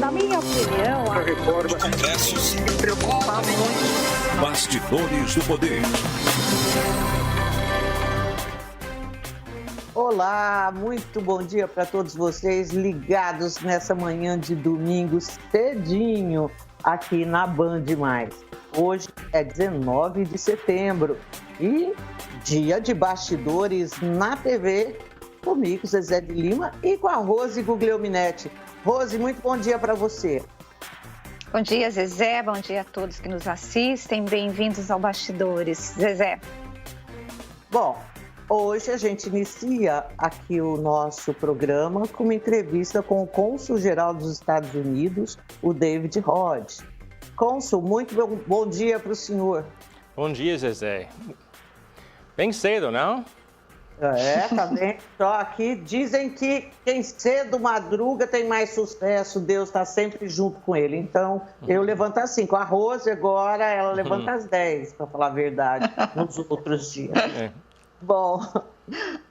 Na minha opinião, a reforma Congressos me preocupa muito. Bastidores do Poder. Olá, muito bom dia para todos vocês ligados nessa manhã de domingo cedinho aqui na Band Mais. Hoje é 19 de setembro e dia de bastidores na TV comigo, Zezé de Lima, e com a Rose Guglielminetti. Rose, muito bom dia para você. Bom dia, Zezé. Bom dia a todos que nos assistem. Bem-vindos ao Bastidores. Zezé. Bom, hoje a gente inicia aqui o nosso programa com uma entrevista com o cônsul-geral dos Estados Unidos, o David Hodge. Cônsul, muito bom dia para o senhor. Bom dia, Zezé. Bem cedo, não? Tá bem. Só aqui dizem que quem cedo madruga tem mais sucesso, Deus está sempre junto com ele. Então, eu levanto às 5. A Rose agora, ela levanta às 10, para falar a verdade, nos outros dias. Bom,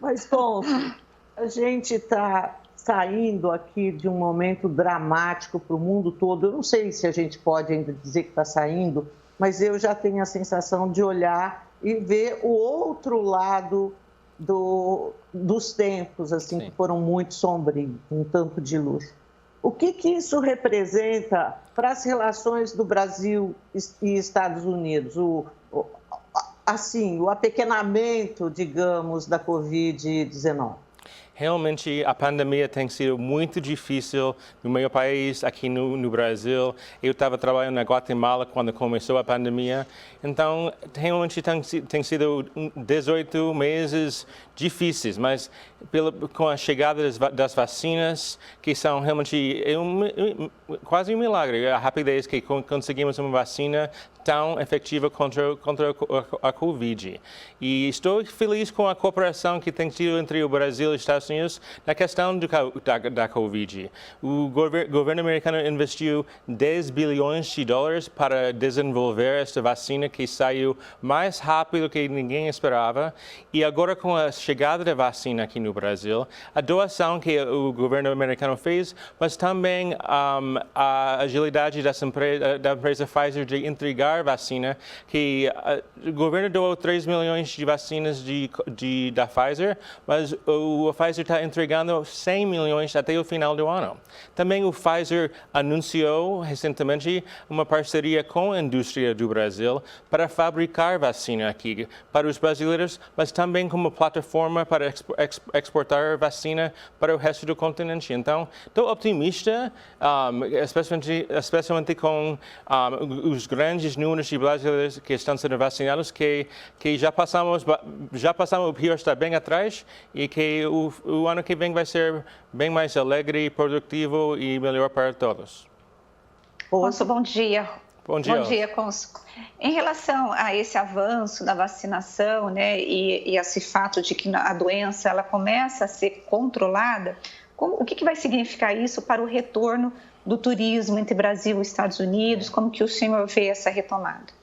mas, cônsul, a gente está saindo aqui de um momento dramático para o mundo todo. Eu não sei se a gente pode ainda dizer que está saindo, mas eu já tenho a sensação de olhar e ver o outro lado dos tempos, assim, que foram muito sombrios, um tanto de luz. O que isso representa para as relações do Brasil e Estados Unidos? O apequenamento, digamos, da Covid-19? Realmente, a pandemia tem sido muito difícil no meu país, aqui no Brasil. Eu estava trabalhando na Guatemala quando começou a pandemia. Então, realmente tem sido 18 meses difíceis, mas com a chegada das vacinas, que são realmente quase um milagre, a rapidez que conseguimos uma vacina tão efetiva contra a Covid. E estou feliz com a cooperação que tem tido entre o Brasil e os Estados Unidos na questão da Covid. O governo americano investiu 10 bilhões de dólares para desenvolver esta vacina que saiu mais rápido que ninguém esperava. E agora, com a chegada da vacina aqui no Brasil, a doação que o governo americano fez, mas também a agilidade da empresa Pfizer de entregar vacina, que o governo doou 3 milhões de vacinas da Pfizer, mas o Pfizer está entregando 100 milhões até o final do ano. Também o Pfizer anunciou recentemente uma parceria com a indústria do Brasil para fabricar vacina aqui para os brasileiros, mas também como plataforma para exportar vacina para o resto do continente. Então, estou otimista, especialmente com os grandes números de brasileiros que estão sendo vacinados, que já passamos o pior, está bem atrás, e que o ano que vem vai ser bem mais alegre, produtivo e melhor para todos. Cônsul, bom dia. Bom dia. Bom dia, cônsul. Em relação a esse avanço da vacinação, né, e esse fato de que a doença ela começa a ser controlada, o que vai significar isso para o retorno do turismo entre Brasil e Estados Unidos? Como que o senhor vê essa retomada?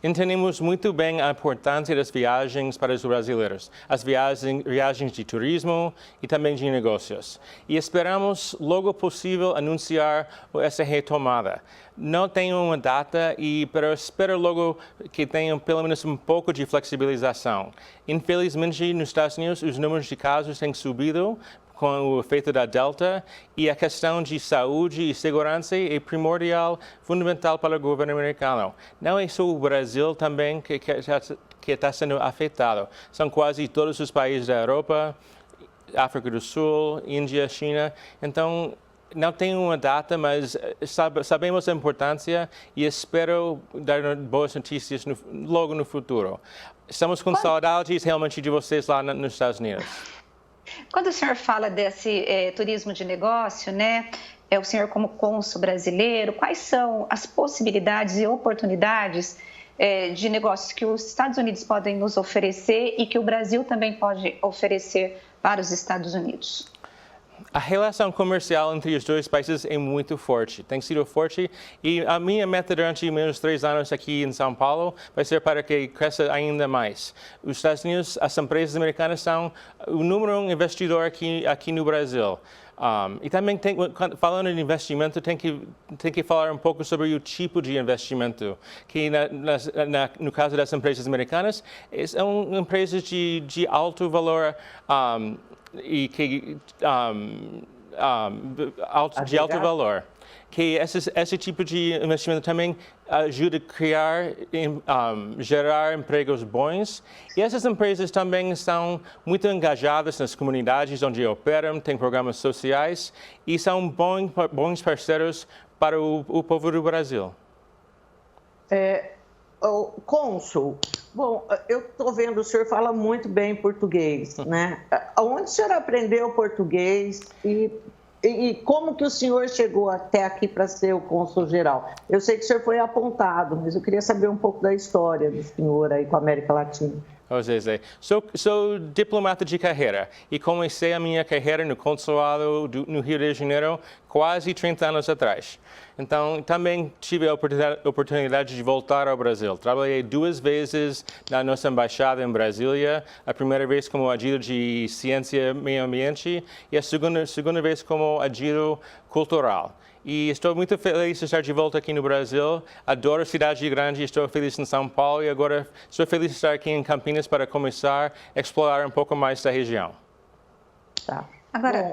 Entendemos muito bem a importância das viagens para os brasileiros, as viagens de turismo e também de negócios. E esperamos logo possível anunciar essa retomada. Não tenho uma data, mas espero logo que tenha pelo menos um pouco de flexibilização. Infelizmente, nos Estados Unidos, os números de casos têm subido com o efeito da Delta, e a questão de saúde e segurança é primordial, fundamental para o governo americano. Não é só o Brasil também que está sendo afetado. São quase todos os países da Europa, África do Sul, Índia, China. Então, não tenho uma data, mas sabemos a importância e espero dar boas notícias logo no futuro. Estamos com saudades realmente de vocês lá nos Estados Unidos. Quando o senhor fala desse turismo de negócio, né, o senhor como cônsul brasileiro, quais são as possibilidades e oportunidades de negócios que os Estados Unidos podem nos oferecer e que o Brasil também pode oferecer para os Estados Unidos? A relação comercial entre os dois países é muito forte, tem sido forte, e a minha meta durante meus 3 anos aqui em São Paulo vai ser para que cresça ainda mais. Os Estados Unidos, as empresas americanas são o número 1 investidor aqui no Brasil. E também, falando em investimento, tem que falar um pouco sobre o tipo de investimento, que no caso das empresas americanas, são empresas de alto valor e que de alto valor. Que esse tipo de investimento também ajuda a criar, gerar empregos bons. E essas empresas também são muito engajadas nas comunidades onde operam, têm programas sociais e são bons parceiros para o povo do Brasil. Cônsul, bom, eu estou vendo, o senhor fala muito bem português, né? Onde o senhor aprendeu português e como que o senhor chegou até aqui para ser o cônsul-geral? Eu sei que o senhor foi apontado, mas eu queria saber um pouco da história do senhor aí com a América Latina. Zezé, sou diplomata de carreira e comecei a minha carreira no consulado no Rio de Janeiro quase 30 anos atrás. Então, também tive a oportunidade de voltar ao Brasil. Trabalhei 2 vezes na nossa embaixada em Brasília, a primeira vez como agente de ciência e meio ambiente e a segunda vez como agente cultural. E estou muito feliz de estar de volta aqui no Brasil. Adoro a cidade grande, estou feliz em São Paulo e agora estou feliz de estar aqui em Campinas para começar a explorar um pouco mais da região. Tá. Agora,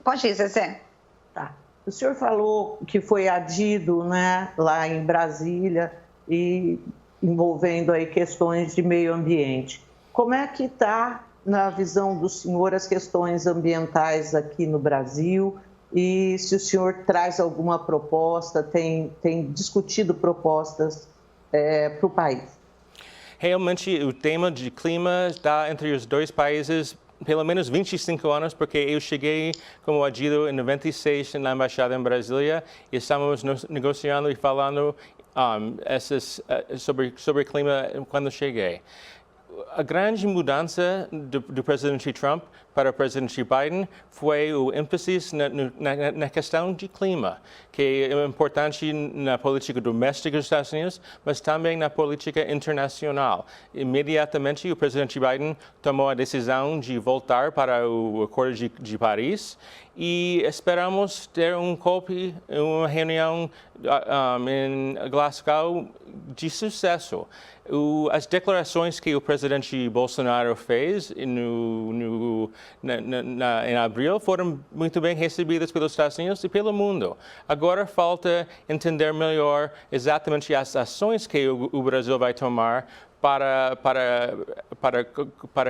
pode ir, Zezé. Tá. O senhor falou que foi adido, né, lá em Brasília e envolvendo aí questões de meio ambiente. Como é que está, na visão do senhor, as questões ambientais aqui no Brasil? E se o senhor traz alguma proposta, tem discutido propostas para o país? Realmente, o tema de clima está entre os 2 países pelo menos 25 anos, porque eu cheguei como agente em 96 na embaixada em Brasília e estamos negociando e falando sobre clima quando cheguei. A grande mudança do presidente Trump para o presidente Biden foi o ênfase na questão de clima, que é importante na política doméstica dos Estados Unidos, mas também na política internacional. Imediatamente, o presidente Biden tomou a decisão de voltar para o Acordo de Paris e esperamos ter uma reunião em Glasgow de sucesso. As declarações que o presidente Bolsonaro fez em abril foram muito bem recebidas pelos Estados Unidos e pelo mundo. Agora falta entender melhor exatamente as ações que o Brasil vai tomar para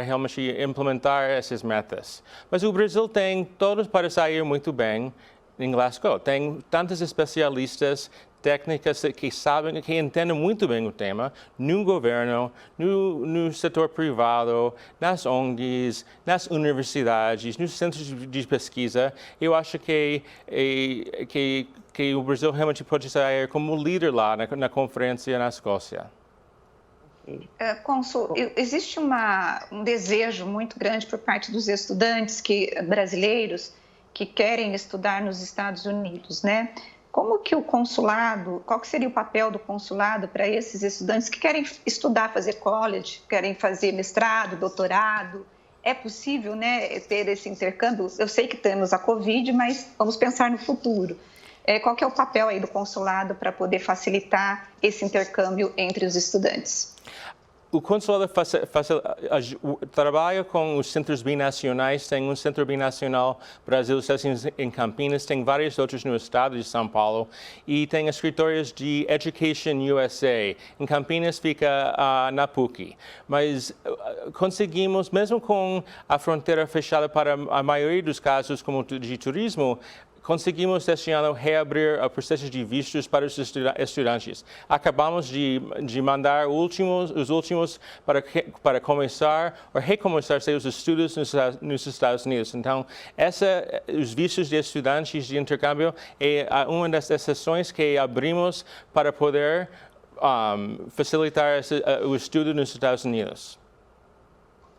realmente implementar essas metas. Mas o Brasil tem todos para sair muito bem em Glasgow. Tem tantos especialistas, técnicas que entendem muito bem o tema, no governo, no setor privado, nas ONGs, nas universidades, nos centros de pesquisa. Eu acho que o Brasil realmente pode sair como líder lá na conferência na Escócia. Cônsul, existe um desejo muito grande por parte dos estudantes brasileiros que querem estudar nos Estados Unidos, né? Como que o consulado, qual que seria o papel do consulado para esses estudantes que querem estudar, fazer college, querem fazer mestrado, doutorado? É possível, né, ter esse intercâmbio? Eu sei que temos a Covid, mas vamos pensar no futuro. Qual que é o papel aí do consulado para poder facilitar esse intercâmbio entre os estudantes? O consulado trabalha com os centros binacionais, tem um centro binacional Brasil em Campinas, tem vários outros no estado de São Paulo e tem escritórios de Education USA. Em Campinas fica na PUC. Mas conseguimos, mesmo com a fronteira fechada para a maioria dos casos como de turismo, conseguimos este ano reabrir o processo de vistos para os estudantes. Acabamos de mandar os últimos para começar ou recomeçar seus estudos nos Estados Unidos. Então, os vistos de estudantes de intercâmbio é uma das exceções que abrimos para poder facilitar o estudo nos Estados Unidos.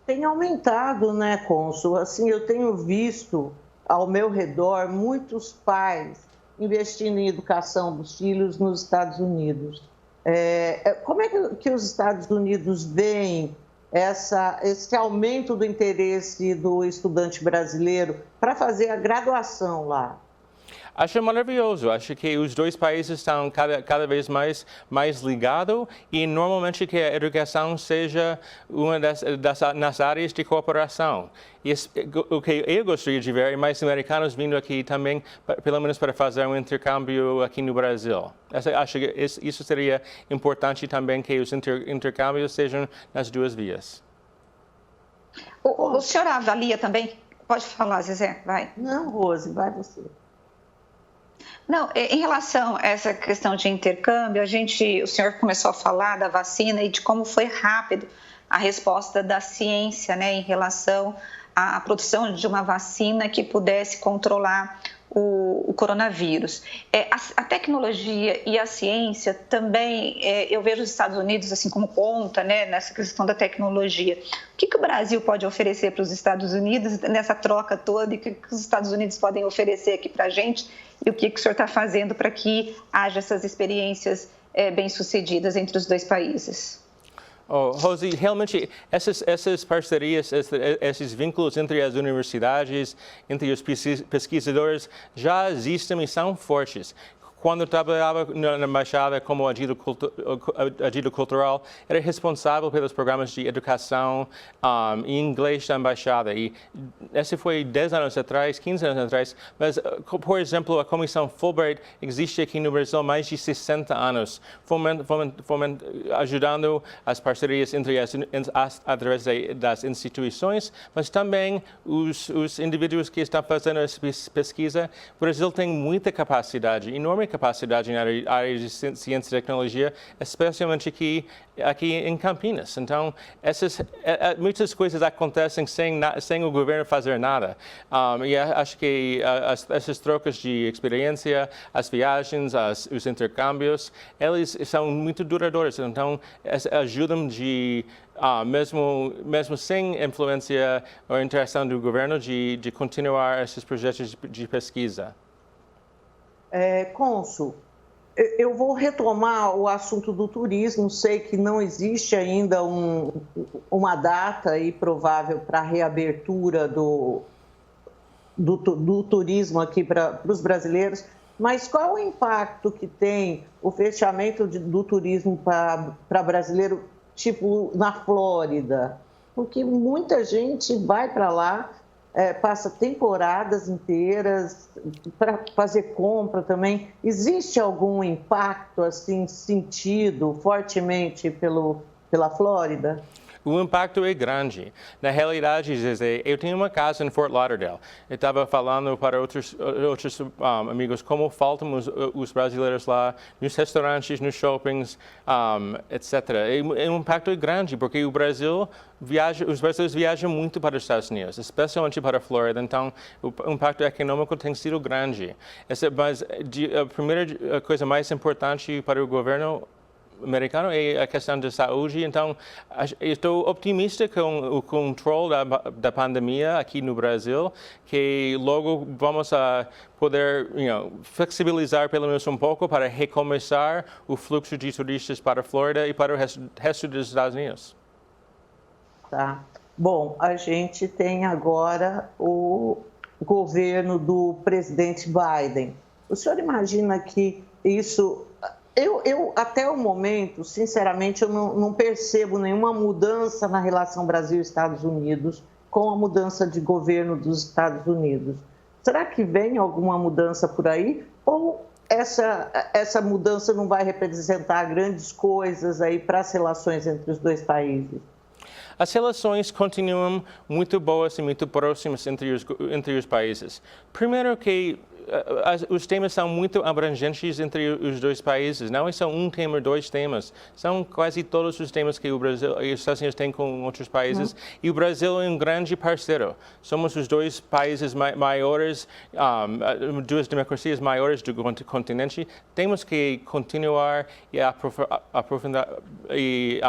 Tem aumentado, né, cônsul? Assim, eu tenho visto ao meu redor muitos pais investindo em educação dos filhos nos Estados Unidos. Como é que os Estados Unidos veem esse aumento do interesse do estudante brasileiro para fazer a graduação lá? Acho maravilhoso. Acho que os dois países estão cada vez mais ligados e normalmente que a educação seja uma nas áreas de cooperação. E o que eu gostaria de ver é mais americanos vindo aqui também, pelo menos para fazer um intercâmbio aqui no Brasil. Acho que isso seria importante também, que os intercâmbios sejam nas duas vias. O senhor avalia também? Pode falar, Zezé, vai. Não, Rose, vai você. Não, em relação a essa questão de intercâmbio, o senhor começou a falar da vacina e de como foi rápido a resposta da ciência, né, em relação à produção de uma vacina que pudesse controlar o coronavírus. A tecnologia e a ciência também, eu vejo os Estados Unidos assim como ponta, né, nessa questão da tecnologia. O que o Brasil pode oferecer para os Estados Unidos nessa troca toda e o que os Estados Unidos podem oferecer aqui para a gente e o que o senhor está fazendo para que haja essas experiências bem-sucedidas entre os dois países? Rose, realmente essas parcerias, esses vínculos entre as universidades, entre os pesquisadores já existem e são fortes. Quando eu trabalhava na embaixada como agente cultural, era responsável pelos programas de educação em inglês da embaixada. E esse foi 10 anos atrás, 15 anos atrás. Mas, por exemplo, a Comissão Fulbright existe aqui no Brasil há mais de 60 anos, ajudando as parcerias através das instituições, mas também os indivíduos que estão fazendo essa pesquisa. O Brasil tem muita capacidade, enorme capacidade na área de ciência e tecnologia, especialmente aqui em Campinas. Então, muitas coisas acontecem sem o governo fazer nada. E acho que essas trocas de experiência, as viagens, os intercâmbios, eles são muito duradouros. Então, ajudam mesmo sem influência ou interação do governo, de continuar esses projetos de pesquisa. Cônsul, eu vou retomar o assunto do turismo. Sei que não existe ainda uma data aí provável para a reabertura do turismo aqui para os brasileiros, mas qual o impacto que tem o fechamento do turismo para brasileiro, tipo na Flórida? Porque muita gente vai para lá, passa temporadas inteiras para fazer compra também. Existe algum impacto assim sentido fortemente pela Flórida? O impacto é grande. Na realidade, Zezé, eu tenho uma casa em Fort Lauderdale. Eu estava falando para outros amigos como faltam os brasileiros lá, nos restaurantes, nos shoppings, etc. O impacto é grande, porque os brasileiros viajam muito para os Estados Unidos, especialmente para a Flórida. Então, o impacto econômico tem sido grande. Mas a primeira coisa mais importante para o governo americano é a questão da saúde. Então, estou otimista com o controle da pandemia aqui no Brasil, que logo vamos a poder flexibilizar pelo menos um pouco para recomeçar o fluxo de turistas para a Flórida e para o resto dos Estados Unidos. Tá. Bom, a gente tem agora o governo do presidente Biden. O senhor imagina que isso... Eu, até o momento, sinceramente, eu não percebo nenhuma mudança na relação Brasil-Estados Unidos com a mudança de governo dos Estados Unidos. Será que vem alguma mudança por aí? Ou essa mudança não vai representar grandes coisas aí para as relações entre os dois países? As relações continuam muito boas e muito próximas entre os países. Primeiro que os temas são muito abrangentes entre os dois países. Não é só um tema, dois temas. São quase todos os temas que o Brasil e os Estados Unidos têm com outros países. E o Brasil é um grande parceiro. Somos os dois países maiores, duas democracias maiores do continente. Temos que continuar e aprofundar e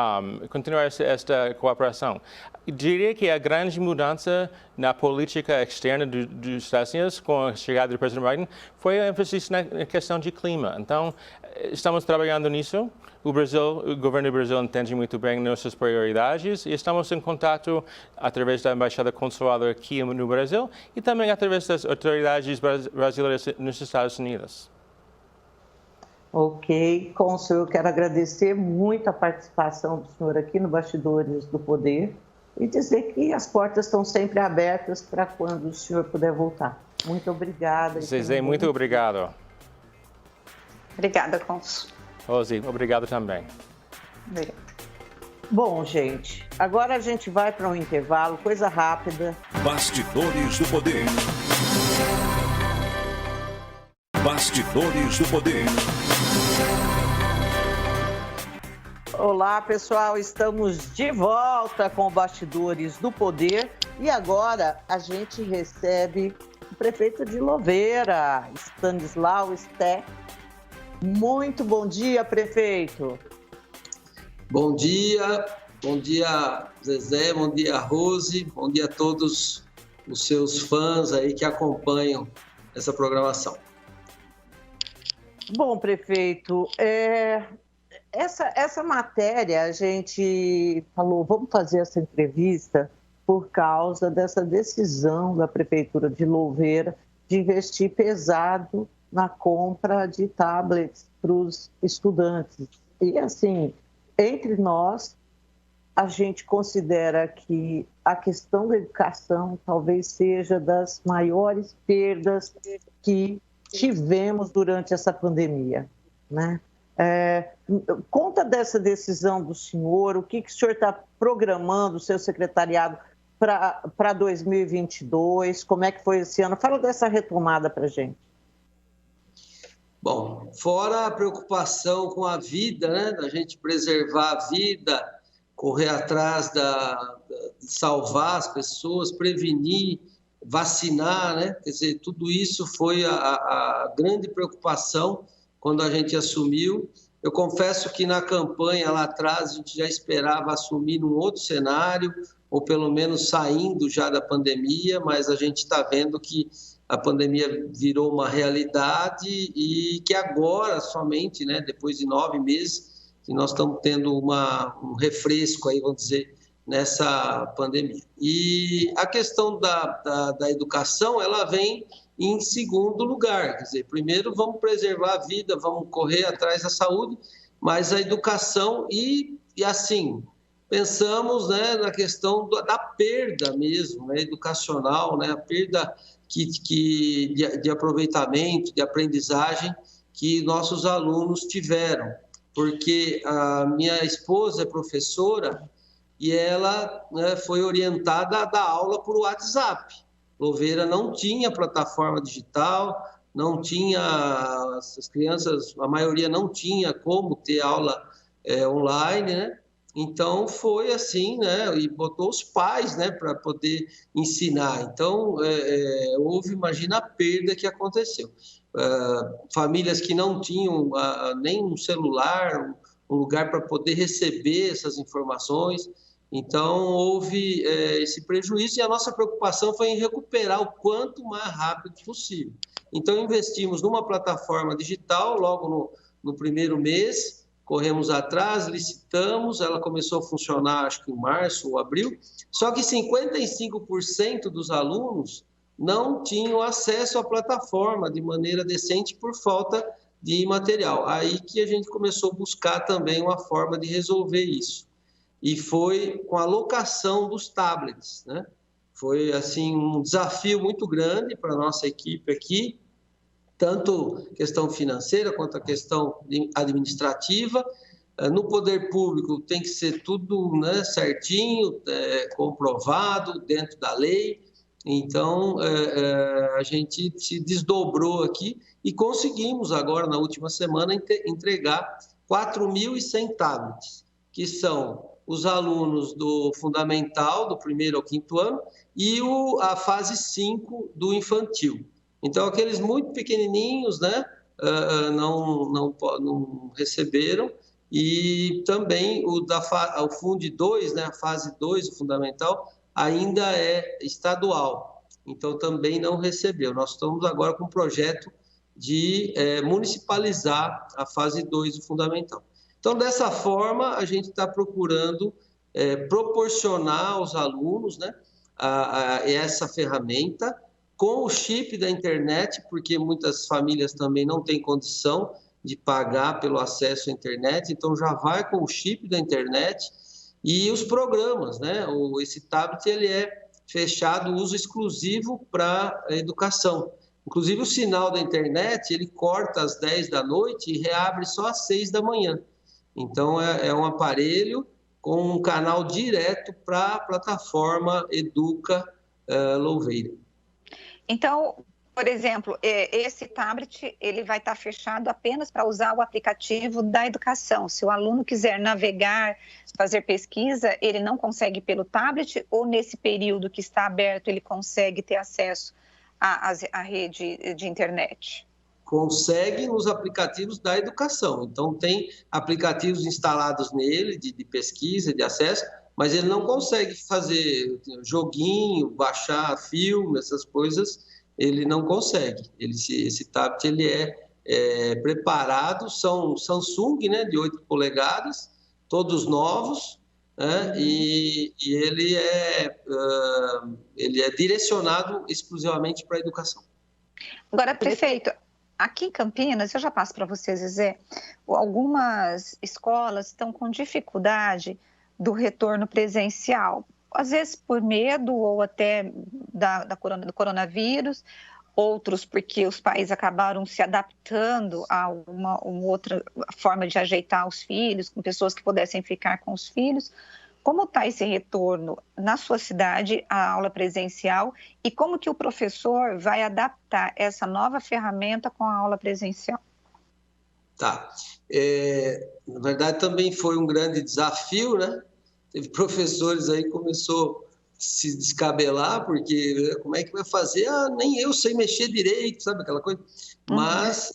continuar esta cooperação. Diria que a grande mudança na política externa dos Estados Unidos com a chegada do presidente Biden foi a ênfase na questão de clima. Então, estamos trabalhando nisso. O governo do Brasil entende muito bem nossas prioridades e estamos em contato através da Embaixada Consular aqui no Brasil e também através das autoridades brasileiras nos Estados Unidos. Ok, cônsul, eu quero agradecer muito a participação do senhor aqui no Bastidores do Poder e dizer que as portas estão sempre abertas para quando o senhor puder voltar. Muito obrigada. Zezé, muito obrigado. Obrigada, cônsul. Rose, obrigado também. Obrigada. Bom, gente, agora a gente vai para um intervalo, coisa rápida. Bastidores do Poder. Bastidores do Poder. Olá, pessoal, estamos de volta com o Bastidores do Poder e agora a gente recebe o prefeito de Louveira, Stanislau Steck. Muito bom dia, prefeito. Bom dia Zezé, bom dia Rose, bom dia a todos os seus fãs aí que acompanham essa programação. Bom, prefeito, essa matéria a gente falou, vamos fazer essa entrevista por causa dessa decisão da Prefeitura de Louveira de investir pesado na compra de tablets para os estudantes. E assim, entre nós, a gente considera que a questão da educação talvez seja das maiores perdas que tivemos durante essa pandemia, né? Conta dessa decisão do senhor, o que o senhor está programando, o seu secretariado, para 2022, como é que foi esse ano? Fala dessa retomada para a gente. Bom, fora a preocupação com a vida, né, da gente preservar a vida, correr atrás de salvar as pessoas, prevenir, vacinar, né? Quer dizer, tudo isso foi a grande preocupação quando a gente assumiu. Eu confesso que na campanha lá atrás a gente já esperava assumir num outro cenário, ou pelo menos saindo já da pandemia, mas a gente está vendo que a pandemia virou uma realidade e que agora somente, né, depois de 9 meses, que nós estamos tendo um refresco aí, vamos dizer, nessa pandemia. E a questão da educação, ela vem em segundo lugar, quer dizer, primeiro vamos preservar a vida, vamos correr atrás da saúde, mas a educação e assim, pensamos, né, na questão da perda mesmo, né, educacional, né, a perda de aproveitamento, de aprendizagem que nossos alunos tiveram, porque a minha esposa é professora e ela, né, foi orientada a dar aula por WhatsApp. Louveira não tinha plataforma digital, não tinha, as crianças, a maioria não tinha como ter aula online, né? Então, foi assim, né? E botou os pais, né, para poder ensinar. Então, houve, imagina a perda que aconteceu. Famílias que não tinham nem um celular, um lugar para poder receber essas informações. Então, houve esse prejuízo e a nossa preocupação foi em recuperar o quanto mais rápido possível. Então, investimos numa plataforma digital logo no primeiro mês, corremos atrás, licitamos, ela começou a funcionar acho que em março ou abril, só que 55% dos alunos não tinham acesso à plataforma de maneira decente por falta de material. Aí que a gente começou a buscar também uma forma de resolver isso. E foi com a locação dos tablets, né? Foi assim um desafio muito grande para a nossa equipe aqui, tanto questão financeira quanto a questão administrativa. No poder público tem que ser tudo, né, certinho, comprovado, dentro da lei. Então, a gente se desdobrou aqui e conseguimos agora, na última semana, entregar 4.100 tablets, que são os alunos do fundamental, do 1º ao 5º ano, e a fase 5 do infantil. Então, aqueles muito pequenininhos, né, não receberam, e também o Fundo 2, né, a fase 2, o fundamental, ainda é estadual. então também não recebeu. Nós estamos agora com um projeto de municipalizar a fase 2 do fundamental. Então, dessa forma, a gente está procurando proporcionar aos alunos, né, essa ferramenta com o chip da internet, porque muitas famílias também não têm condição de pagar pelo acesso à internet, então já vai com o chip da internet e os programas, né? Esse tablet ele é fechado, uso exclusivo para a educação. Inclusive o sinal da internet ele corta às 10 da noite e reabre só às 6 da manhã. Então é um aparelho com um canal direto para a plataforma Educa Louveira. Então, por exemplo, esse tablet ele vai estar fechado apenas para usar o aplicativo da educação. Se o aluno quiser navegar, fazer pesquisa, ele não consegue pelo tablet ou nesse período que está aberto ele consegue ter acesso à rede de internet? Consegue nos aplicativos da educação. Então, tem aplicativos instalados nele de pesquisa, de acesso, mas ele não consegue fazer joguinho, baixar filme, essas coisas, ele não consegue. Esse tablet ele é preparado, são Samsung, né, de 8 polegadas, todos novos, né, e ele é direcionado exclusivamente para a educação. Agora, prefeito, aqui em Campinas, eu já passo para vocês dizer, algumas escolas estão com dificuldade do retorno presencial, às vezes por medo ou até do coronavírus, outros porque os pais acabaram se adaptando a uma outra forma de ajeitar os filhos, com pessoas que pudessem ficar com os filhos. Como está esse retorno na sua cidade, à aula presencial, e como que o professor vai adaptar essa nova ferramenta com a aula presencial? Tá. Na verdade, também foi um grande desafio, né? Teve professores aí que começou a se descabelar, porque como é que vai fazer? Nem eu sei mexer direito, sabe aquela coisa? Mas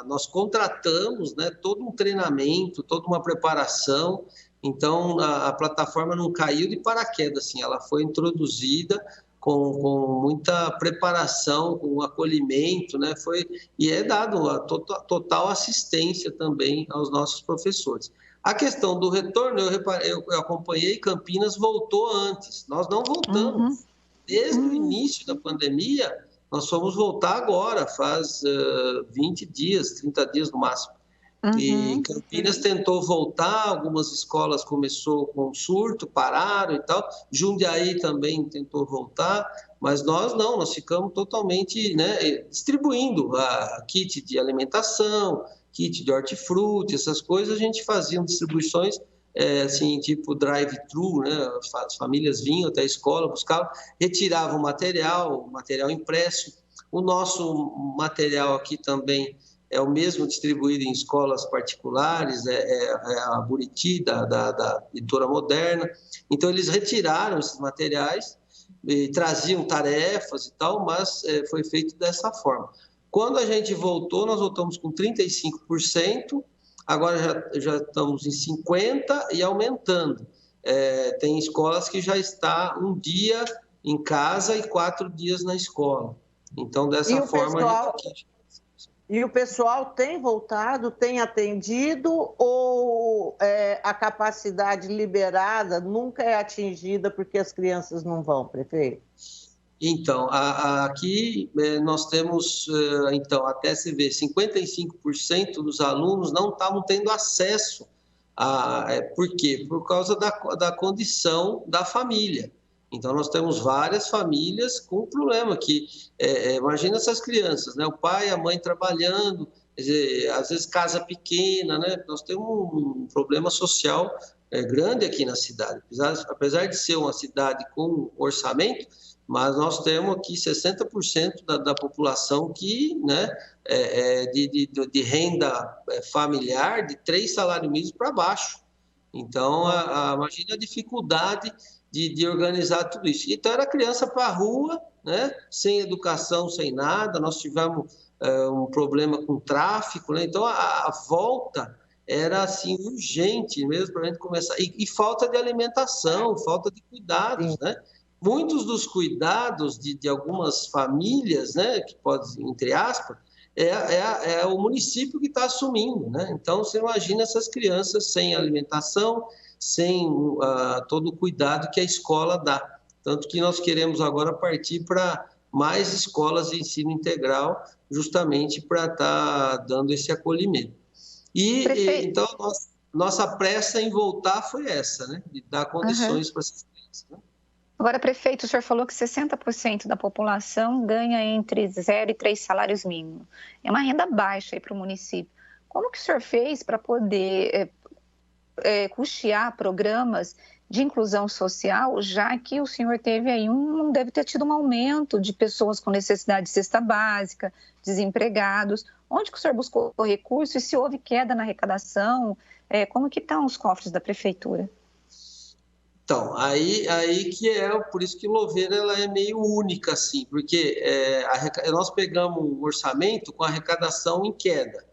nós contratamos, né, todo um treinamento, toda uma preparação. Então, a plataforma não caiu de paraquedas, assim, ela foi introduzida com muita preparação, com acolhimento, né? E é dado a total assistência também aos nossos professores. A questão do retorno, eu acompanhei, Campinas voltou antes, nós não voltamos. Desde o início da pandemia, nós fomos voltar agora, faz 20 dias, 30 dias no máximo. E Campinas tentou voltar, algumas escolas começou com surto, pararam e tal. Jundiaí também tentou voltar, mas nós não, nós ficamos totalmente, né, distribuindo a kit de alimentação, kit de hortifruti, essas coisas. A gente fazia distribuições assim, tipo drive-thru, né? As famílias vinham até a escola, buscavam, retiravam material impresso. O nosso material aqui também é o mesmo distribuído em escolas particulares, a Buriti, da Editora Moderna. Então, eles retiraram esses materiais, e traziam tarefas e tal, mas foi feito dessa forma. Quando a gente voltou, nós voltamos com 35%, agora já estamos em 50% e aumentando. Tem escolas que já está um dia em casa e 4 dias na escola. Então, dessa forma... E o pessoal tem voltado, tem atendido, ou a capacidade liberada nunca é atingida porque as crianças não vão, prefeito? Então, aqui nós temos, até se ver, 55% dos alunos não estavam tendo acesso. Por quê? Por causa da condição da família. Então, nós temos várias famílias com problema, imagina essas crianças, né? O pai e a mãe trabalhando, às vezes casa pequena, né? Nós temos um problema social grande aqui na cidade, apesar de ser uma cidade com orçamento, mas nós temos aqui 60% da população que, né, de renda familiar de 3 salários mínimos para baixo. Então, imagina a dificuldade de organizar tudo isso. Então, era criança para a rua, né? Sem educação, sem nada. Nós tivemos um problema com tráfico, né? Então, a volta era assim, urgente mesmo para a gente começar. E falta de alimentação, falta de cuidados, né? muitos dos cuidados de algumas famílias, né, que pode, entre aspas, é o município que está assumindo, né? Então, você imagina essas crianças sem alimentação, sem todo o cuidado que a escola dá. Tanto que nós queremos agora partir para mais escolas de ensino integral, justamente para estar dando esse acolhimento. Então, nossa pressa em voltar foi essa, né? De dar condições para essas crianças, né? Agora, prefeito, o senhor falou que 60% da população ganha entre 0 e 3 salários mínimos. É uma renda baixa para o município. Como que o senhor fez para poder custear programas de inclusão social, já que o senhor teve aí deve ter tido um aumento de pessoas com necessidade de cesta básica, desempregados? Onde que o senhor buscou recurso e se houve queda na arrecadação? Como que estão os cofres da prefeitura? Então, aí que por isso que Louveira ela é meio única, assim, porque nós pegamos um orçamento com arrecadação em queda.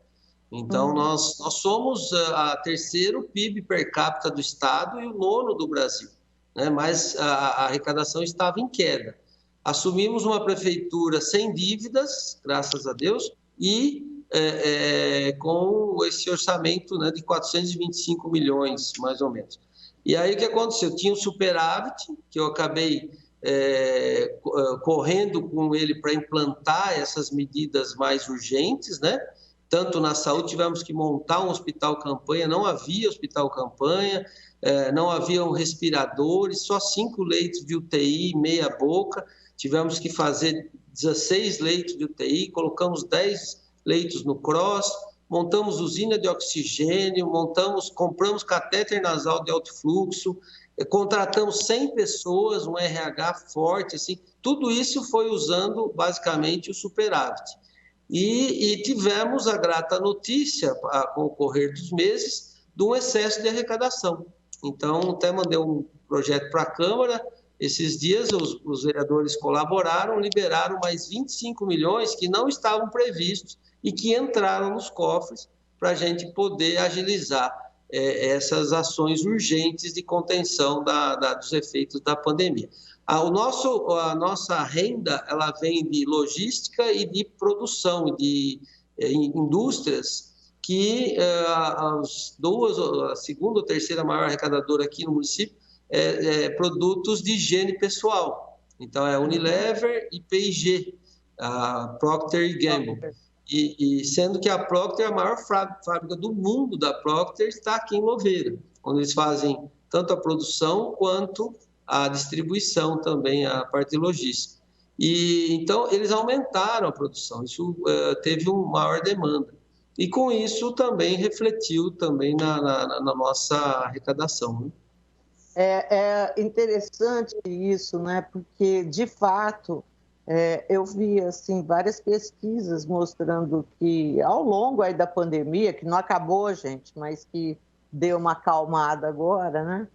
Então, nós somos a terceiro PIB per capita do Estado e o nono do Brasil, né? Mas a arrecadação estava em queda. Assumimos uma prefeitura sem dívidas, graças a Deus, e com esse orçamento, né, de 425 milhões, mais ou menos. E aí o que aconteceu? Tinha um superávit, que eu acabei correndo com ele para implantar essas medidas mais urgentes, né? Tanto na saúde, tivemos que montar um hospital-campanha, não havia hospital-campanha, não haviam respiradores, só 5 leitos de UTI, meia boca, tivemos que fazer 16 leitos de UTI, colocamos 10 leitos no CROSS, montamos usina de oxigênio, compramos catéter nasal de alto fluxo, contratamos 100 pessoas, um RH forte, assim, tudo isso foi usando basicamente o superávit. E tivemos a grata notícia, com o correr dos meses, de um excesso de arrecadação. Então, até mandei um projeto para a Câmara, esses dias os vereadores colaboraram, liberaram mais 25 milhões que não estavam previstos e que entraram nos cofres para a gente poder agilizar essas ações urgentes de contenção dos efeitos da pandemia. A nossa renda ela vem de logística e de produção, de indústrias, que a segunda ou terceira maior arrecadadora aqui no município produtos de higiene pessoal. Então, é Unilever e P&G, a Procter & Gamble. E sendo que a Procter, a maior fábrica do mundo da Procter, está aqui em Louveira, onde eles fazem tanto a produção quanto a distribuição também, a parte de logística. E então, eles aumentaram a produção, isso teve uma maior demanda. E com isso também refletiu também na nossa arrecadação, né? É interessante isso, né? Porque, de fato, eu vi assim, várias pesquisas mostrando que, ao longo aí da pandemia, que não acabou, gente, mas que deu uma acalmada agora, né?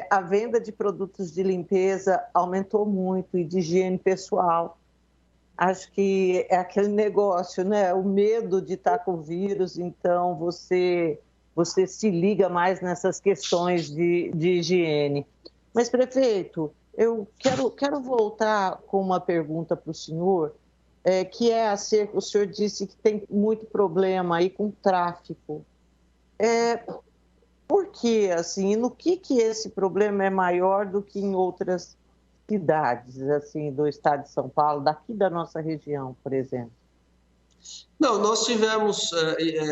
A venda de produtos de limpeza aumentou muito e de higiene pessoal. Acho que é aquele negócio, né? O medo de estar com o vírus, então você se liga mais nessas questões de higiene. Mas, prefeito, eu quero voltar com uma pergunta para o senhor, que é acerca, o senhor disse que tem muito problema aí com tráfico. Por quê, assim, no que esse problema é maior do que em outras cidades, assim, do estado de São Paulo, daqui da nossa região, por exemplo? Não, nós tivemos,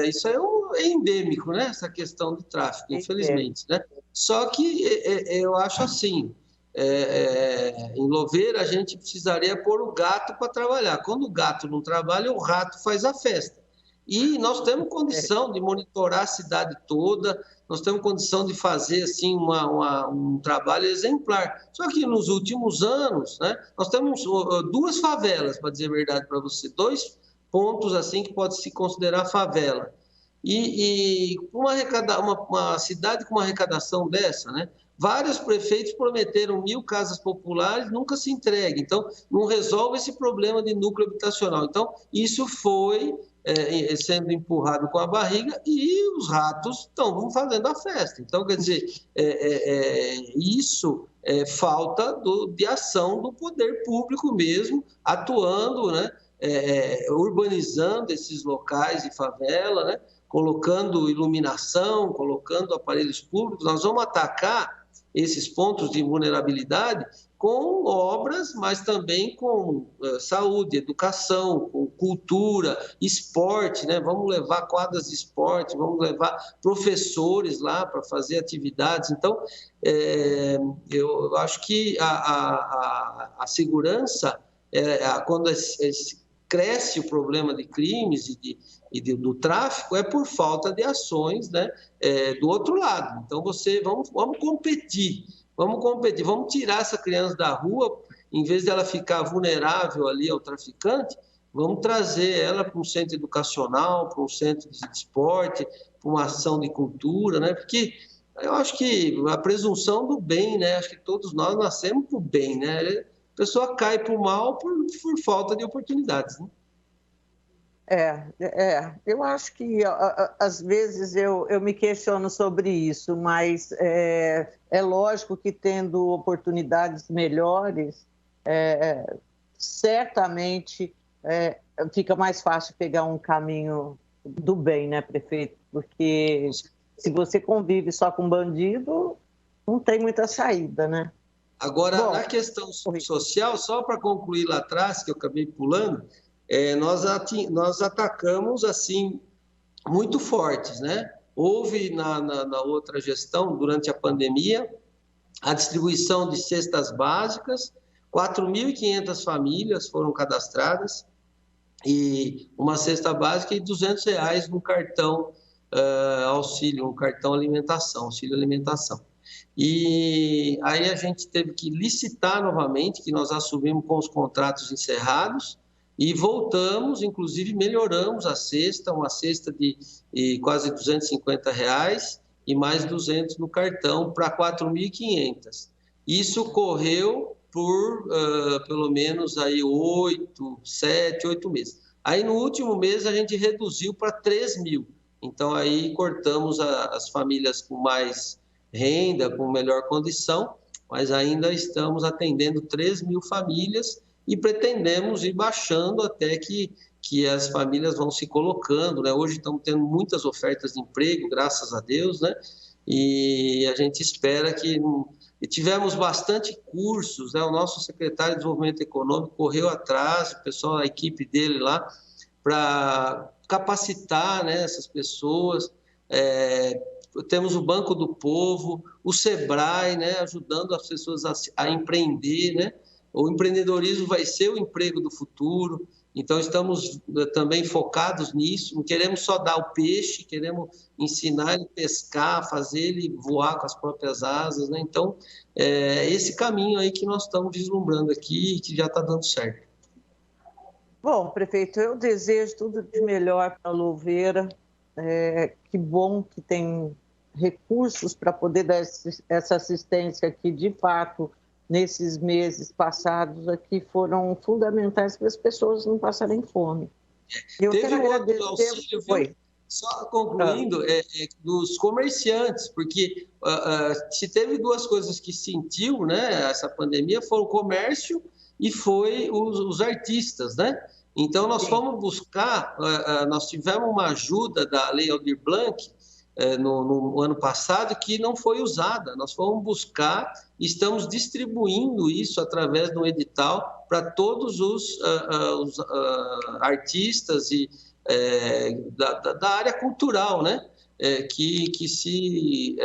isso é endêmico, né? Essa questão do tráfico, infelizmente, né? Só que eu acho assim, em Louveira a gente precisaria pôr o gato para trabalhar. Quando o gato não trabalha, o rato faz a festa. E nós temos condição de monitorar a cidade toda, nós temos condição de fazer assim, um trabalho exemplar. Só que nos últimos anos, né, nós temos 2 favelas, para dizer a verdade para você, 2 pontos assim que pode se considerar favela. E uma cidade com uma arrecadação dessa, né, vários prefeitos prometeram 1.000 casas populares, nunca se entrega. Então, não resolve esse problema de núcleo habitacional. Então, isso foi sendo empurrado com a barriga e os ratos estão fazendo a festa. Então, quer dizer, isso é falta de ação do poder público mesmo, atuando, né? Urbanizando esses locais de favela, né? Colocando iluminação, colocando aparelhos públicos. Nós vamos atacar esses pontos de vulnerabilidade com obras, mas também com saúde, educação, com cultura, esporte, né? Vamos levar quadras de esporte, vamos levar professores lá para fazer atividades. Então, eu acho que a segurança, quando cresce o problema de crimes do tráfico, é por falta de ações, né, do outro lado. Então, vamos competir. Vamos tirar essa criança da rua, em vez dela ficar vulnerável ali ao traficante, vamos trazer ela para um centro educacional, para um centro de esporte, para uma ação de cultura, né? Porque eu acho que a presunção do bem, né? Acho que todos nós nascemos para o bem, né? A pessoa cai para o mal por falta de oportunidades, né? Eu acho que às vezes eu me questiono sobre isso, mas é lógico que tendo oportunidades melhores, certamente fica mais fácil pegar um caminho do bem, né, prefeito? Porque se você convive só com bandido, não tem muita saída, né? Agora, na questão social, só para concluir lá atrás, que eu acabei pulando, nós atacamos assim muito fortes, né? Houve na outra gestão, durante a pandemia, a distribuição de cestas básicas, 4.500 famílias foram cadastradas, e uma cesta básica e R$200 no cartão auxílio, um cartão alimentação, auxílio alimentação. E aí a gente teve que licitar novamente, que nós assumimos com os contratos encerrados, e voltamos, inclusive melhoramos a cesta, uma cesta de quase R$250 e mais 200 no cartão para 4.500. Isso correu por pelo menos aí 7, 8 meses. Aí no último mês a gente reduziu para 3.000. Então aí cortamos as famílias com mais renda, com melhor condição, mas ainda estamos atendendo 3.000 famílias e pretendemos ir baixando até que as famílias vão se colocando, né? Hoje estamos tendo muitas ofertas de emprego, graças a Deus, né? E a gente espera que... E tivemos bastante cursos, né? O nosso secretário de Desenvolvimento Econômico correu atrás, o pessoal, a equipe dele lá, para capacitar, né, essas pessoas. Temos o Banco do Povo, o Sebrae, né, ajudando as pessoas a empreender, né? O empreendedorismo vai ser o emprego do futuro, então estamos também focados nisso, não queremos só dar o peixe, queremos ensinar ele a pescar, fazer ele voar com as próprias asas, né? Então, esse caminho aí que nós estamos vislumbrando aqui e que já está dando certo. Bom, prefeito, eu desejo tudo de melhor para a Louveira, que bom que tem recursos para poder dar essa assistência aqui, de fato, nesses meses passados aqui foram fundamentais para as pessoas não passarem fome. Eu Teve um outro auxílio, só concluindo, dos comerciantes, porque se teve duas coisas que sentiu, né, essa pandemia, foi o comércio e foi os artistas, né? Então, nós fomos buscar, nós tivemos uma ajuda da Lei Aldir Blanc, no ano passado, que não foi usada. Nós fomos buscar e estamos distribuindo isso através de um edital para todos os artistas e da área cultural, né? Que se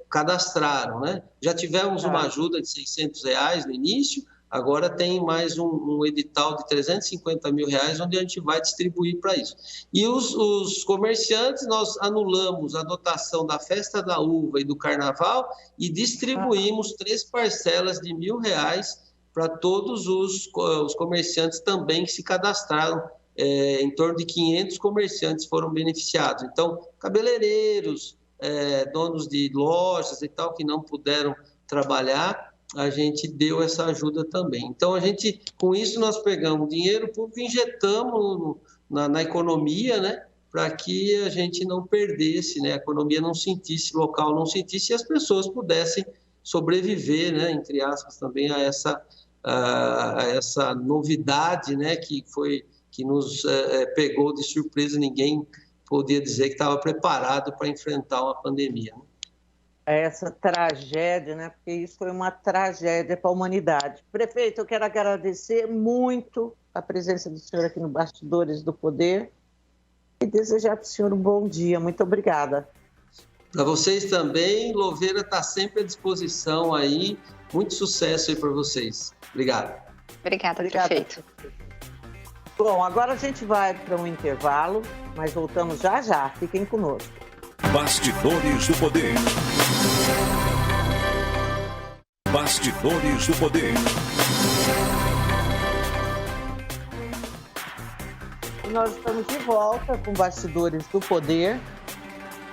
cadastraram, né? Já tivemos uma ajuda de R$600 no início, agora tem mais um edital de R$350 mil, onde a gente vai distribuir para isso. E os comerciantes, nós anulamos a dotação da Festa da Uva e do Carnaval e distribuímos 3 parcelas de R$1.000 para todos os comerciantes também que se cadastraram. Em torno de 500 comerciantes foram beneficiados. Então, cabeleireiros, donos de lojas e tal, que não puderam trabalhar, a gente deu essa ajuda também. Então, com isso, nós pegamos dinheiro público e injetamos na economia, né, para que a gente não perdesse, né, a economia não sentisse, o local não sentisse e as pessoas pudessem sobreviver, né, entre aspas, também a essa novidade, né, que nos pegou de surpresa. Ninguém podia dizer que estava preparado para enfrentar uma pandemia, né? Essa tragédia, né? Porque isso foi uma tragédia para a humanidade. Prefeito, eu quero agradecer muito a presença do senhor aqui no Bastidores do Poder e desejar para o senhor um bom dia. Muito obrigada. Para vocês também, Louveira está sempre à disposição aí. Muito sucesso aí para vocês. Obrigado. Obrigada, prefeito. Bom, agora a gente vai para um intervalo, mas voltamos já já. Fiquem conosco. Bastidores do Poder. Bastidores do Poder. Nós estamos de volta com Bastidores do Poder.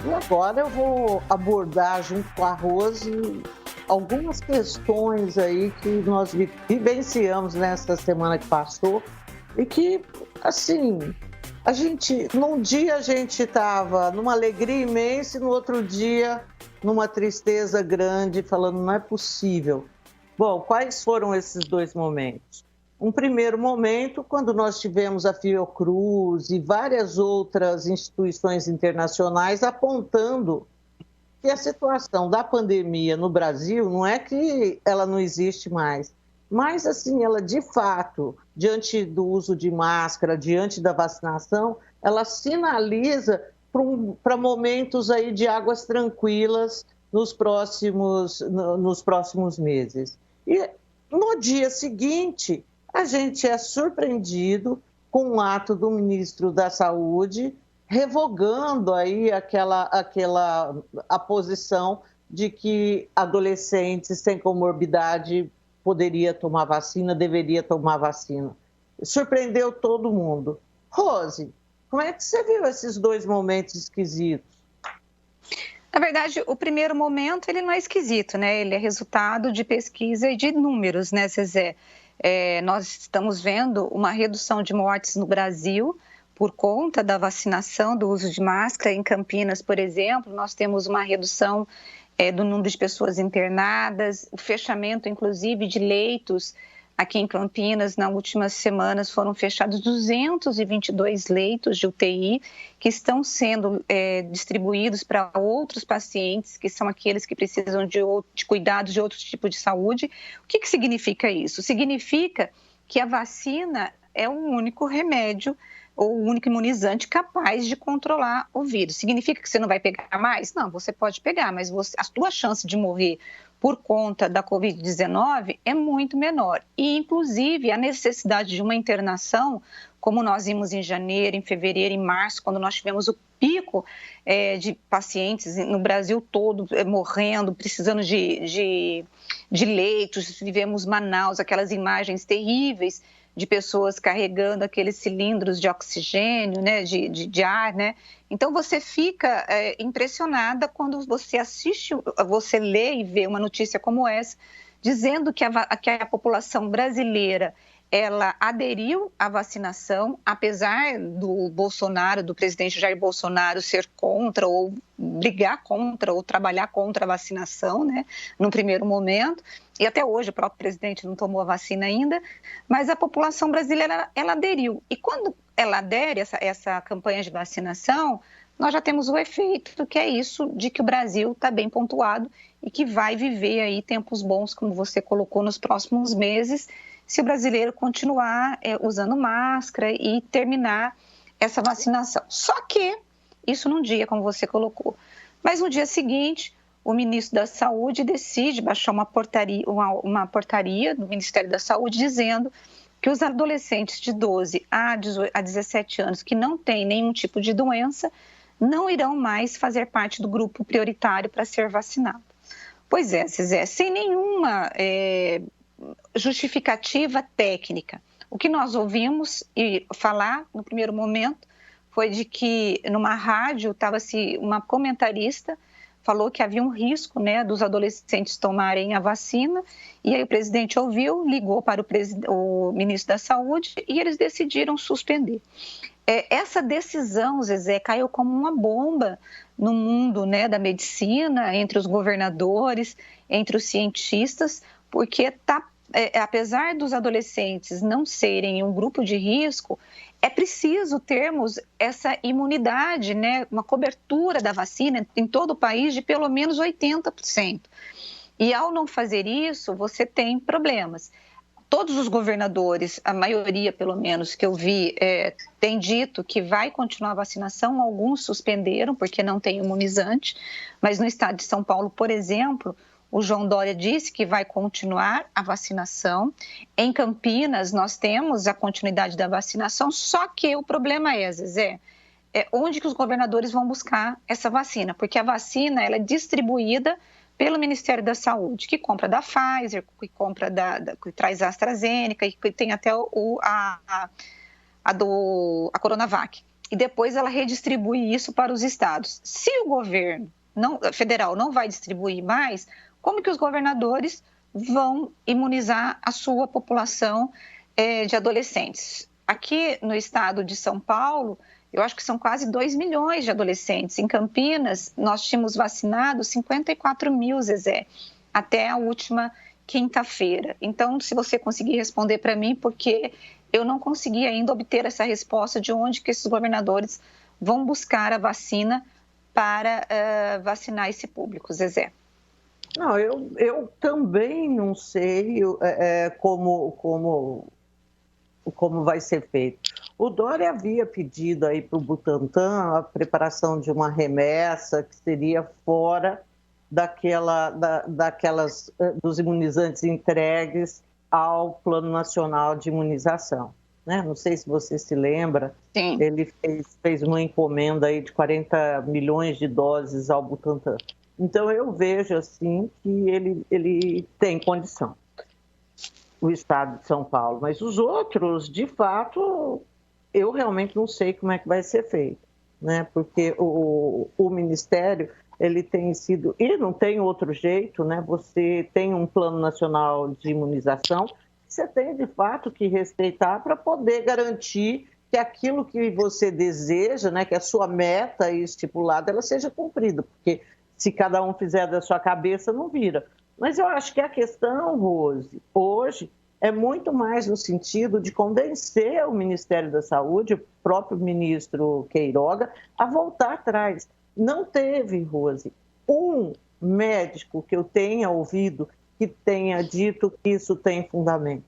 E agora eu vou abordar junto com a Rose algumas questões aí que nós vivenciamos nesta semana que passou e que, assim, num dia a gente estava numa alegria imensa e no outro dia numa tristeza grande, falando não é possível. Bom, quais foram esses dois momentos? Um primeiro momento, quando nós tivemos a Fiocruz e várias outras instituições internacionais apontando que a situação da pandemia no Brasil não é que ela não existe mais, mas, assim, ela de fato, diante do uso de máscara, diante da vacinação, ela sinaliza para momentos aí de águas tranquilas nos próximos meses. E no dia seguinte, a gente é surpreendido com um ato do ministro da Saúde revogando aí a posição de que adolescentes sem comorbidade poderia tomar vacina, deveria tomar vacina. Surpreendeu todo mundo. Rose, como é que você viu esses dois momentos esquisitos? Na verdade, o primeiro momento, ele não é esquisito, né? Ele é resultado de pesquisa e de números, né, Zezé? Nós estamos vendo uma redução de mortes no Brasil por conta da vacinação, do uso de máscara. Em Campinas, por exemplo, nós temos uma redução do número de pessoas internadas, o fechamento, inclusive, de leitos. Aqui em Campinas, nas últimas semanas, foram fechados 222 leitos de UTI que estão sendo distribuídos para outros pacientes, que são aqueles que precisam de cuidados de outro tipo de saúde. O que significa isso? Significa que a vacina é o único remédio ou o único imunizante capaz de controlar o vírus. Significa que você não vai pegar mais? Não, você pode pegar, mas a sua chance de morrer por conta da Covid-19 é muito menor. E, inclusive, a necessidade de uma internação, como nós vimos em janeiro, em fevereiro, em março, quando nós tivemos o pico de pacientes no Brasil todo morrendo, precisando de leitos. Tivemos Manaus, aquelas imagens terríveis de pessoas carregando aqueles cilindros de oxigênio, né, de ar, né? Então, você fica impressionada quando você assiste, você lê e vê uma notícia como essa, dizendo que a população brasileira, ela aderiu à vacinação, apesar do Bolsonaro, do presidente Jair Bolsonaro, ser contra ou brigar contra ou trabalhar contra a vacinação, né, no primeiro momento. E até hoje o próprio presidente não tomou a vacina ainda, mas a população brasileira, ela aderiu. E quando ela adere a essa campanha de vacinação, nós já temos o efeito, que é isso, de que o Brasil está bem pontuado e que vai viver aí tempos bons, como você colocou, nos próximos meses, se o brasileiro continuar usando máscara e terminar essa vacinação. Só que, isso num dia, como você colocou, mas no dia seguinte, o ministro da Saúde decide baixar uma portaria do Ministério da Saúde dizendo que os adolescentes de 12 a 17 anos que não têm nenhum tipo de doença não irão mais fazer parte do grupo prioritário para ser vacinado. Pois é, Zezé, sem nenhuma justificativa técnica. O que nós ouvimos falar no primeiro momento foi de que numa rádio uma comentarista falou que havia um risco, né, dos adolescentes tomarem a vacina, e aí o presidente ouviu, ligou para o ministro da Saúde e eles decidiram suspender. Essa decisão, Zezé, caiu como uma bomba no mundo, né, da medicina, entre os governadores, entre os cientistas, porque apesar dos adolescentes não serem um grupo de risco, é preciso termos essa imunidade, né, uma cobertura da vacina em todo o país de pelo menos 80%. E ao não fazer isso, você tem problemas. Todos os governadores, a maioria pelo menos que eu vi, tem dito que vai continuar a vacinação. Alguns suspenderam porque não tem imunizante, mas no estado de São Paulo, por exemplo, o João Dória disse que vai continuar a vacinação. Em Campinas, nós temos a continuidade da vacinação, só que o problema Zezé, onde que os governadores vão buscar essa vacina? Porque a vacina ela é distribuída pelo Ministério da Saúde, que compra da Pfizer, que compra que traz a AstraZeneca, e que tem até a Coronavac. E depois ela redistribui isso para os estados. Se o governo federal não vai distribuir mais, como que os governadores vão imunizar a sua população de adolescentes? Aqui no estado de São Paulo, eu acho que são quase 2 milhões de adolescentes. Em Campinas, nós tínhamos vacinado 54 mil, Zezé, até a última quinta-feira. Então, se você conseguir responder para mim, porque eu não consegui ainda obter essa resposta de onde que esses governadores vão buscar a vacina para vacinar esse público, Zezé. Não, eu também não sei como vai ser feito. O Dória havia pedido aí para o Butantan a preparação de uma remessa que seria fora dos imunizantes entregues ao Plano Nacional de Imunização. Né? Não sei se você se lembra, Sim. Ele fez uma encomenda aí de 40 milhões de doses ao Butantan. Então eu vejo assim que ele tem condição, o estado de São Paulo, mas os outros, de fato, eu realmente não sei como é que vai ser feito, né? Porque o Ministério, ele tem sido, e não tem outro jeito, né? Você tem um Plano Nacional de Imunização, você tem, de fato, que respeitar para poder garantir que aquilo que você deseja, né, que a sua meta estipulada, ela seja cumprida, porque se cada um fizer da sua cabeça, não vira. Mas eu acho que a questão, Rose, hoje é muito mais no sentido de convencer o Ministério da Saúde, o próprio ministro Queiroga, a voltar atrás. Não teve, Rose, um médico que eu tenha ouvido que tenha dito que isso tem fundamento.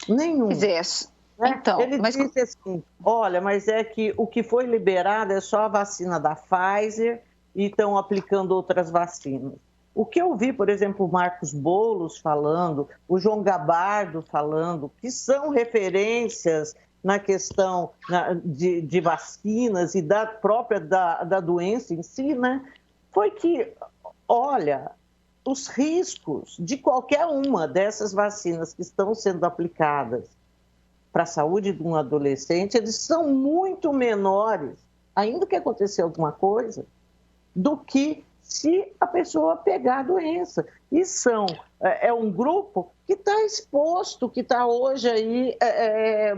Nenhum. Então, ele disse assim, olha, mas é que o que foi liberado é só a vacina da Pfizer e estão aplicando outras vacinas. O que eu vi, por exemplo, o Marcos Boulos falando, o João Gabardo falando, que são referências na questão de vacinas e da própria da doença em si, né? Foi que, olha, os riscos de qualquer uma dessas vacinas que estão sendo aplicadas para a saúde de um adolescente, eles são muito menores, ainda que aconteça alguma coisa, do que se a pessoa pegar a doença. E é um grupo que está exposto, que está hoje aí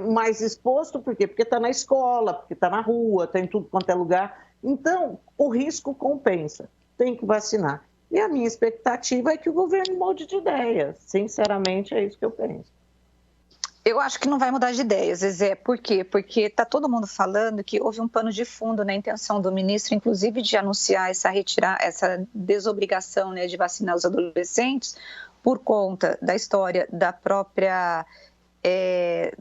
mais exposto, por quê? Porque está na escola, porque está na rua, está em tudo quanto é lugar. Então, o risco compensa, tem que vacinar. E a minha expectativa é que o governo mude de ideia. Sinceramente, é isso que eu penso. Eu acho que não vai mudar de ideia, Zezé. Por quê? Porque está todo mundo falando que houve um pano de fundo na intenção do ministro, inclusive de anunciar essa desobrigação, né, de vacinar os adolescentes, por conta da história da própria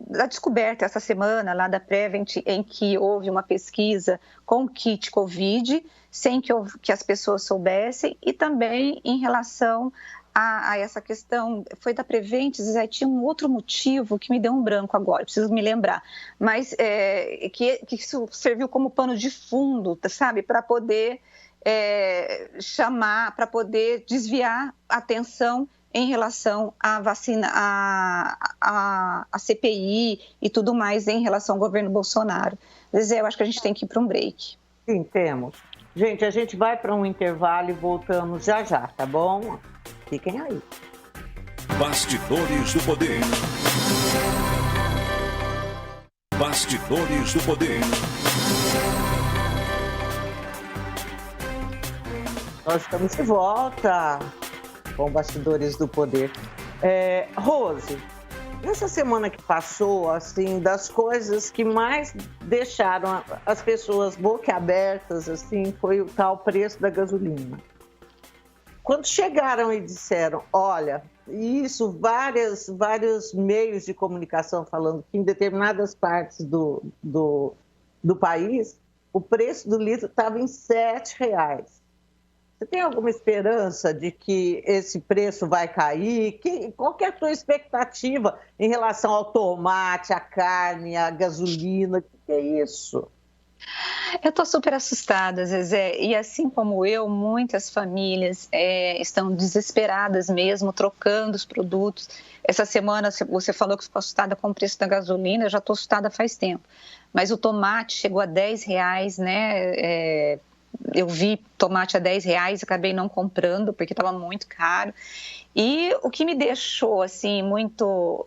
da descoberta essa semana lá da Prevent, em que houve uma pesquisa com kit Covid, sem que as pessoas soubessem, e também em relação a essa questão, foi da Prevent, Zé, tinha um outro motivo que me deu um branco agora, preciso me lembrar, mas que isso serviu como pano de fundo, sabe, para poder chamar, para poder desviar a atenção em relação à vacina, a CPI e tudo mais em relação ao governo Bolsonaro. Zé, eu acho que a gente tem que ir para um break. Sim, temos. Gente, a gente vai para um intervalo e voltamos já já, tá bom? Fiquem aí. Bastidores do Poder. Bastidores do Poder. Nós estamos de volta com Bastidores do Poder. Rose, nessa semana que passou, assim, das coisas que mais deixaram as pessoas boquiabertas, assim, foi o tal preço da gasolina. Quando chegaram e disseram, olha, isso, vários meios de comunicação falando que em determinadas partes do país, o preço do litro estava em R$7. Você tem alguma esperança de que esse preço vai cair? Qual que é a sua expectativa em relação ao tomate, à carne, à gasolina? O que é isso? Eu estou super assustada, Zezé, e assim como eu, muitas famílias estão desesperadas mesmo, trocando os produtos. Essa semana você falou que ficou assustada com o preço da gasolina, eu já estou assustada faz tempo. Mas o tomate chegou a R$10, né? Eu vi tomate a R$10, acabei não comprando porque estava muito caro. E o que me deixou assim muito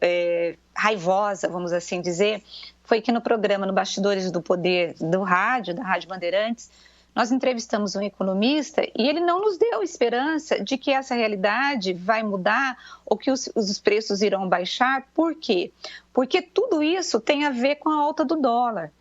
raivosa, vamos assim dizer, foi que no programa, no Bastidores do Poder da Rádio Bandeirantes, nós entrevistamos um economista e ele não nos deu esperança de que essa realidade vai mudar ou que os preços irão baixar. Por quê? Porque tudo isso tem a ver com a alta do dólar.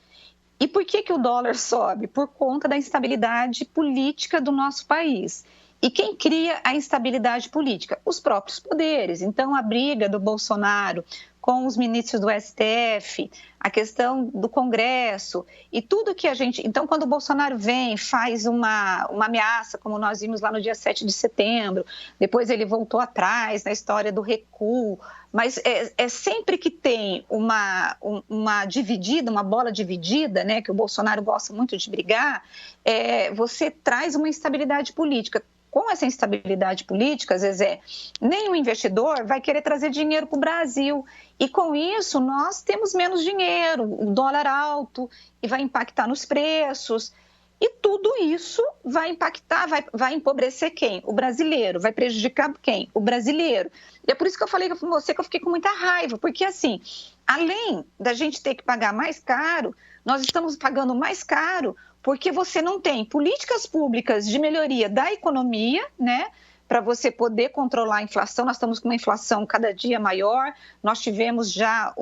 E por que o dólar sobe? Por conta da instabilidade política do nosso país. E quem cria a instabilidade política? Os próprios poderes. Então, a briga do Bolsonaro com os ministros do STF, a questão do Congresso e tudo que a gente... Então, quando o Bolsonaro vem, faz uma ameaça, como nós vimos lá no dia 7 de setembro, depois ele voltou atrás na história do recuo, mas é sempre que tem uma dividida, uma bola dividida, né, que o Bolsonaro gosta muito de brigar, você traz uma instabilidade política. Com essa instabilidade política, Zezé, nenhum investidor vai querer trazer dinheiro para o Brasil. E com isso, nós temos menos dinheiro, o dólar alto, e vai impactar nos preços. E tudo isso vai impactar, vai empobrecer quem? O brasileiro. Vai prejudicar quem? O brasileiro. E é por isso que eu falei com você que eu fiquei com muita raiva, porque assim, além da gente ter que pagar mais caro, nós estamos pagando mais caro porque você não tem políticas públicas de melhoria da economia, né? Para você poder controlar a inflação. Nós estamos com uma inflação cada dia maior, nós tivemos já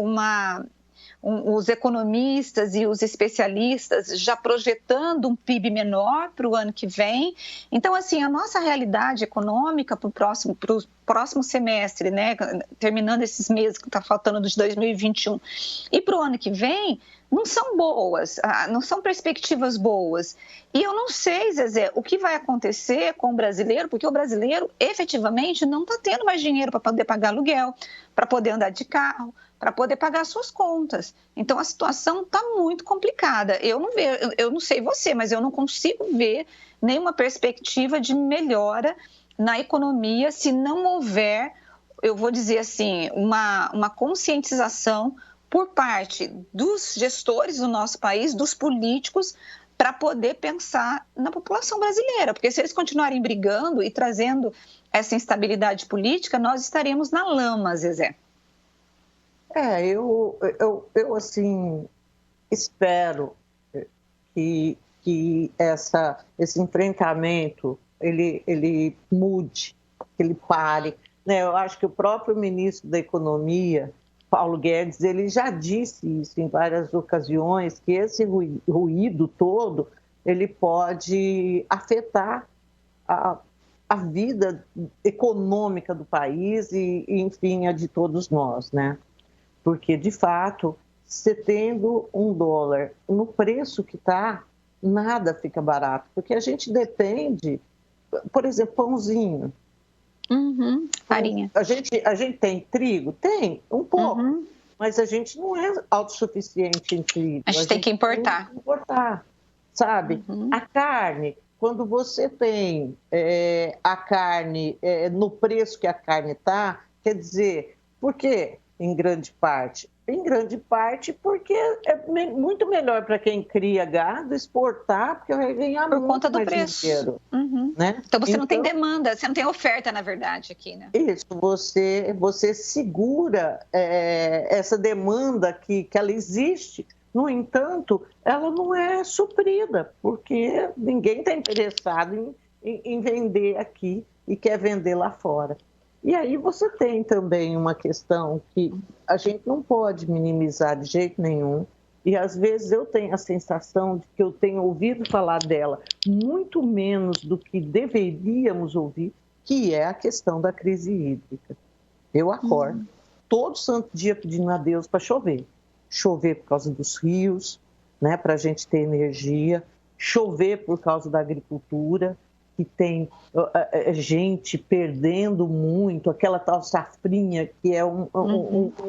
os economistas e os especialistas já projetando um PIB menor para o ano que vem. Então, assim, a nossa realidade econômica para o próximo semestre, né, terminando esses meses que está faltando de 2021, e para o ano que vem, não são boas, não são perspectivas boas. E eu não sei, Zezé, o que vai acontecer com o brasileiro, porque o brasileiro efetivamente não está tendo mais dinheiro para poder pagar aluguel, para poder andar de carro, para poder pagar suas contas. Então, a situação está muito complicada. Eu não sei você, mas eu não consigo ver nenhuma perspectiva de melhora na economia se não houver, eu vou dizer assim, uma conscientização por parte dos gestores do nosso país, dos políticos, para poder pensar na população brasileira. Porque se eles continuarem brigando e trazendo essa instabilidade política, nós estaremos na lama, Zezé. Eu assim, espero que esse enfrentamento ele mude, que ele pare. Né? Eu acho que o próprio ministro da Economia, Paulo Guedes, ele já disse isso em várias ocasiões, que esse ruído todo, ele pode afetar a vida econômica do país e, enfim, a de todos nós, né? Porque, de fato, você tendo um dólar no preço que está, nada fica barato, porque a gente depende, por exemplo, pãozinho. Uhum, farinha. A gente tem trigo? Tem, um pouco, mas a gente não é autossuficiente em trigo. A gente tem que importar. Tem que importar, sabe? A carne, quando você tem a carne no preço que a carne está, quer dizer, por quê? Em grande parte? Em grande parte porque é muito melhor para quem cria gado exportar, porque vai ganhar por muito conta do mais preço. Dinheiro, né? Então você não tem demanda, você não tem oferta, na verdade, aqui, né? Isso, você segura essa demanda que ela existe, No entanto, ela não é suprida, porque ninguém está interessado em vender aqui e quer vender lá fora. E aí você tem também uma questão que a gente não pode minimizar de jeito nenhum, e às vezes eu tenho a sensação de que eu tenho ouvido falar dela muito menos do que deveríamos ouvir, que é a questão da crise hídrica. Eu acordo todo santo dia pedindo a Deus para chover. Chover por causa dos rios, né, para a gente ter energia, chover por causa da agricultura, que tem gente perdendo muito, aquela tal safrinha, que é um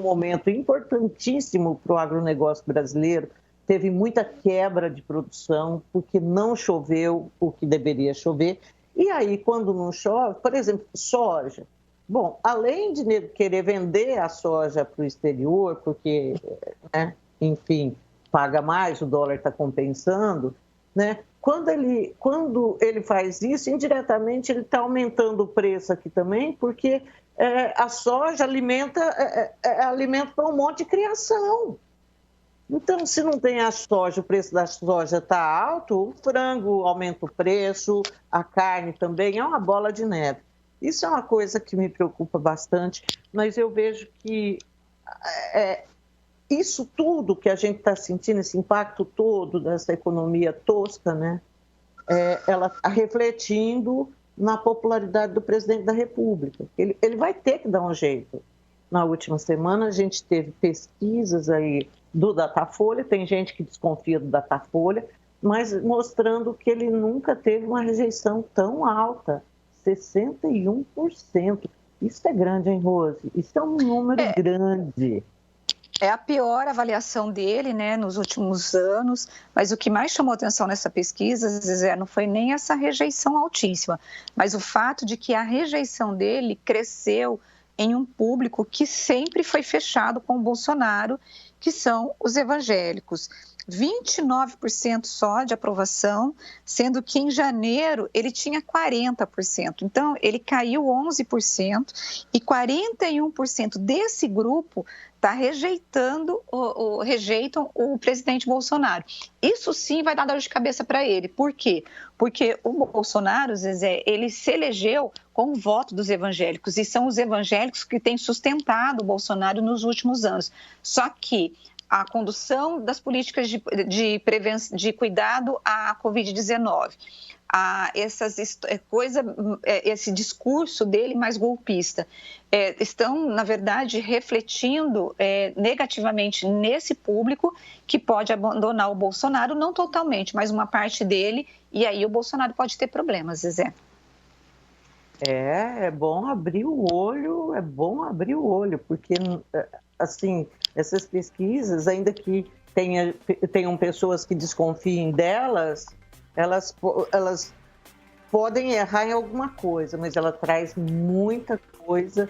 momento importantíssimo para o agronegócio brasileiro. Teve muita quebra de produção, porque não choveu o que deveria chover. E aí, quando não chove, por exemplo, soja. Bom, além de querer vender a soja para o exterior, porque, né, enfim, paga mais, o dólar está compensando, né? Quando ele faz isso, indiretamente ele está aumentando o preço aqui também, porque a soja alimenta para um monte de criação. Então, se não tem a soja, o preço da soja está alto, o frango aumenta o preço, a carne também, é uma bola de neve. Isso é uma coisa que me preocupa bastante, mas eu vejo que isso tudo que a gente está sentindo, esse impacto todo dessa economia tosca, né? Ela está refletindo na popularidade do presidente da República. Ele vai ter que dar um jeito. Na última semana, a gente teve pesquisas aí do Datafolha, tem gente que desconfia do Datafolha, mas mostrando que ele nunca teve uma rejeição tão alta, 61%. Isso é grande, hein, Rose? Isso é um número grande. É a pior avaliação dele, né, nos últimos anos, mas o que mais chamou atenção nessa pesquisa, Zezé, não foi nem essa rejeição altíssima, mas o fato de que a rejeição dele cresceu em um público que sempre foi fechado com o Bolsonaro, que são os evangélicos. 29% só de aprovação, sendo que em janeiro ele tinha 40%. Então, ele caiu 11% e 41% desse grupo rejeitam o presidente Bolsonaro. Isso sim vai dar dor de cabeça para ele. Por quê? Porque o Bolsonaro, Zezé, ele se elegeu com o voto dos evangélicos e são os evangélicos que têm sustentado o Bolsonaro nos últimos anos. Só que a condução das políticas de cuidado à Covid-19, esse discurso dele mais golpista, estão, na verdade, refletindo negativamente nesse público que pode abandonar o Bolsonaro, não totalmente, mas uma parte dele, e aí o Bolsonaro pode ter problemas, Zezé. É bom abrir o olho, porque, assim, essas pesquisas, ainda que tenham pessoas que desconfiem delas, elas podem errar em alguma coisa, mas ela traz muita coisa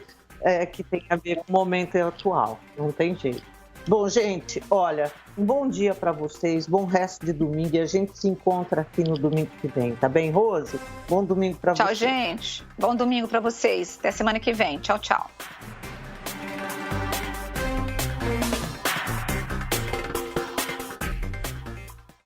que tem a ver com o momento atual, não tem jeito. Bom, gente, olha, um bom dia para vocês, bom resto de domingo, e a gente se encontra aqui no domingo que vem, tá bem, Rose? Bom domingo para vocês. Tchau, gente. Bom domingo para vocês. Até semana que vem. Tchau, tchau.